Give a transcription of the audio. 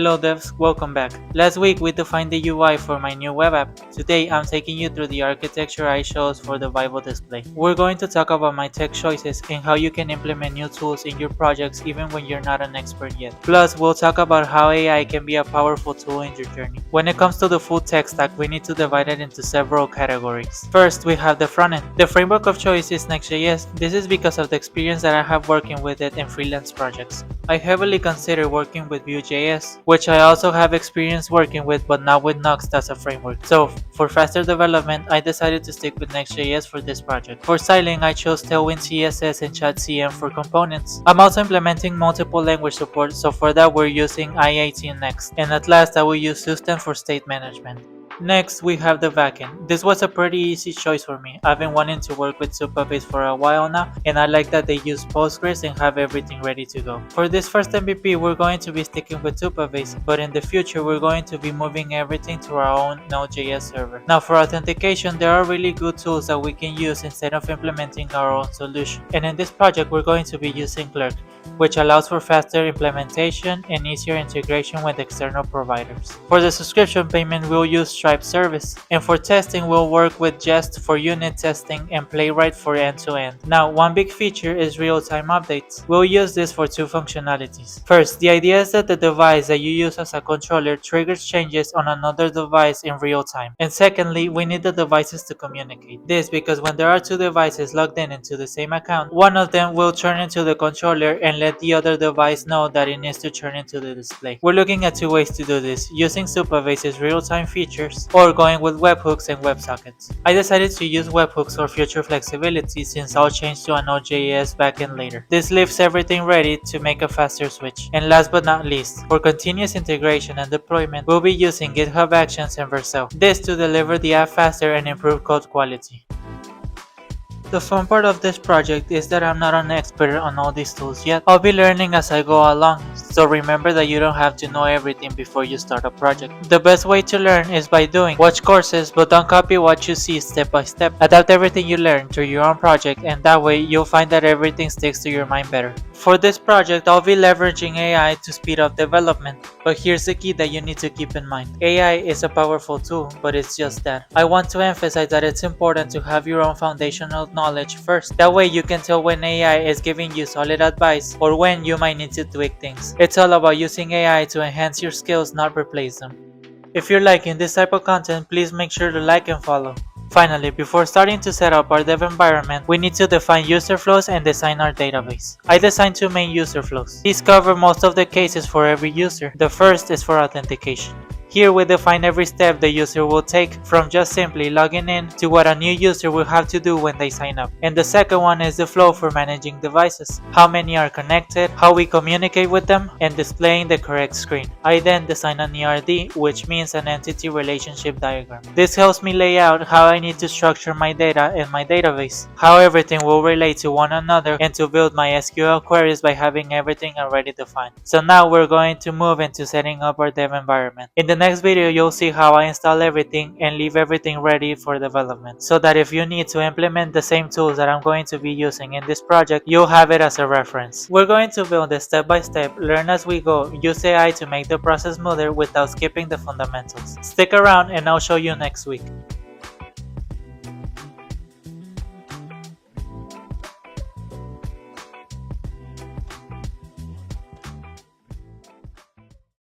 Hello devs, welcome back. Last week we defined the UI for my new web app. Today I'm taking you through the architecture I chose for the Bible display. We're going to talk about my tech choices and how you can implement new tools in your projects even when you're not an expert yet. Plus, we'll talk about how AI can be a powerful tool in your journey. When it comes to the full tech stack, we need to divide it into several categories. First, we have the frontend. The framework of choice is Next.js. This is because of the experience that I have working with it in freelance projects. I heavily consider working with Vue.js, which I also have experience working with, but not with Nuxt as a framework. So, for faster development, I decided to stick with Next.js for this project. For styling, I chose Tailwind CSS and shadcn for components. I'm also implementing multiple language support, so for that we're using i18 Next. And at last, I will use Zustand for state management. Next, we have the backend. This was a pretty easy choice for me. I've been wanting to work with Supabase for a while now, and I like that they use Postgres and have everything ready to go. For this first MVP, we're going to be sticking with Supabase, but in the future, we're going to be moving everything to our own Node.js server. Now, for authentication, there are really good tools that we can use instead of implementing our own solution. And in this project, we're going to be using Clerk, which allows for faster implementation and easier integration with external providers. For the subscription payment, we'll use Stripe service, and for testing, we'll work with Jest for unit testing and Playwright for end-to-end. Now, one big feature is real-time updates. We'll use this for two functionalities. First, the idea is that the device that you use as a controller triggers changes on another device in real time. And secondly, we need the devices to communicate. This because when there are two devices logged in into the same account, one of them will turn into the controller and let the other device know that it needs to turn into the display. We're looking at two ways to do this, using Supabase's real-time features or going with webhooks and WebSockets. I decided to use webhooks for future flexibility since I'll change to a Node.js backend later. This leaves everything ready to make a faster switch. And last but not least, for continuous integration and deployment, we'll be using GitHub Actions and Vercel. This to deliver the app faster and improve code quality. The fun part of this project is that I'm not an expert on all these tools yet. I'll be learning as I go along, so remember that you don't have to know everything before you start a project. The best way to learn is by doing. Watch courses, but don't copy what you see step by step. Adapt everything you learn to your own project, and that way you'll find that everything sticks to your mind better. For this project, I'll be leveraging AI to speed up development, but here's the key that you need to keep in mind. AI is a powerful tool, but it's just that. I want to emphasize that it's important to have your own foundational knowledge first. That way you can tell when AI is giving you solid advice or when you might need to tweak things. It's all about using AI to enhance your skills, not replace them. If you're liking this type of content, please make sure to like and follow. Finally, before starting to set up our dev environment, we need to define user flows and design our database. I designed two main user flows. These cover most of the cases for every user. The first is for authentication. Here we define every step the user will take, from just simply logging in to what a new user will have to do when they sign up. And the second one is the flow for managing devices, how many are connected, how we communicate with them, and displaying the correct screen. I then design an ERD, which means an entity relationship diagram. This helps me lay out how I need to structure my data in my database, how everything will relate to one another, and to build my SQL queries by having everything already defined. So now we're going to move into setting up our dev environment. In the next video, you'll see how I install everything and leave everything ready for development, so that if you need to implement the same tools that I'm going to be using in this project, you'll have it as a reference. We're going to build it step by step, learn as we go, use AI to make the process smoother without skipping the fundamentals. Stick around and I'll show you next week.